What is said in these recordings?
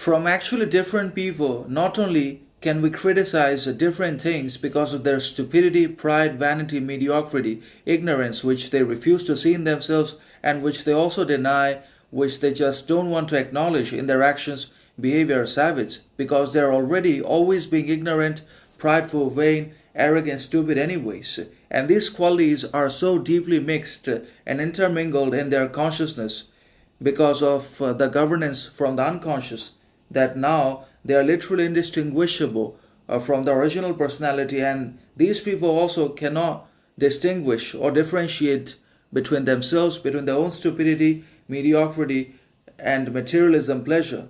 From actually different people, not only can we criticize different things because of their stupidity, pride, vanity, mediocrity, ignorance, which they refuse to see in themselves and which they also deny, which they just don't want to acknowledge in their actions, behaviors, habits, because they're already always being ignorant, prideful, vain, arrogant, stupid, anyways. And these qualities are so deeply mixed and intermingled in their consciousness because of the governance from the unconscious that now they are literally indistinguishable from the original personality, and these people also cannot distinguish or differentiate between themselves, between their own stupidity, mediocrity, and materialism, pleasure,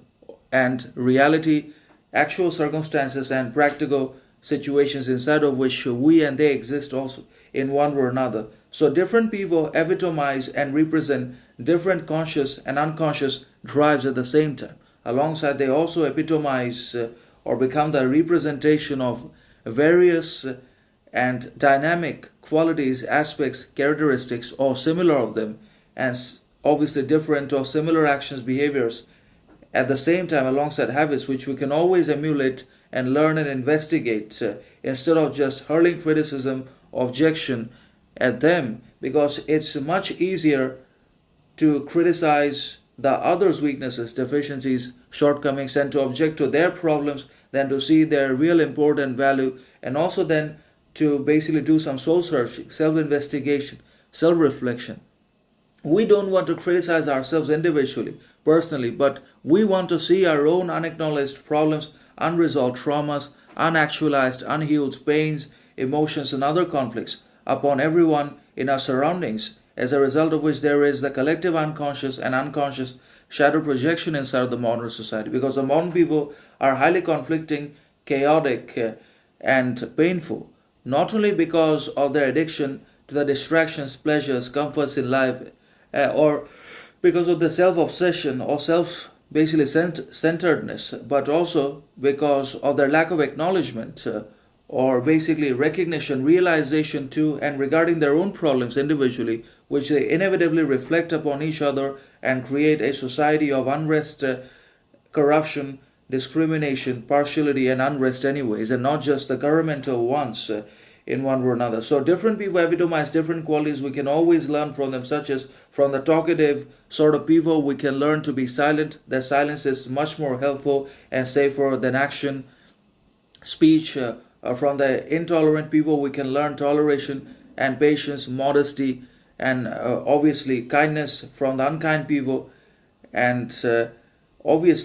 and reality, actual circumstances, and practical situations inside of which we and they exist also in one way or another. So different people epitomize and represent different conscious and unconscious drives at the same time. Alongside, they also epitomize or become the representation of various and dynamic qualities, aspects, characteristics, or similar of them, and obviously different or similar actions, behaviors at the same time, alongside habits which we can always emulate and learn and investigate instead of just hurling criticism, objection at them, because it's much easier to criticize the others' weaknesses, deficiencies, shortcomings, and to object to their problems than to see their real important value, and also then to basically do some soul searching, self investigation, self reflection. We don't want to criticize ourselves individually, personally, but we want to see our own unacknowledged problems, unresolved traumas, unactualized, unhealed pains, emotions, and other conflicts upon everyone in our surroundings, as a result of which there is the collective unconscious and unconscious shadow projection inside of the modern society. Because the modern people are highly conflicting, chaotic, and painful, not only because of their addiction to the distractions, pleasures, comforts in life, or because of the self-obsession or self basically centeredness, but also because of their lack of acknowledgement or basically recognition, realization too, and regarding their own problems individually, which they inevitably reflect upon each other and create a society of unrest, corruption, discrimination, partiality, and unrest anyways, and not just the governmental ones in one way or another. So different people epitomize different qualities. We can always learn from them, such as from the talkative sort of people, we can learn to be silent. Their silence is much more helpful and safer than action. Speech, from the intolerant people, we can learn toleration and patience, modesty, and obviously kindness from the unkind people. And obviously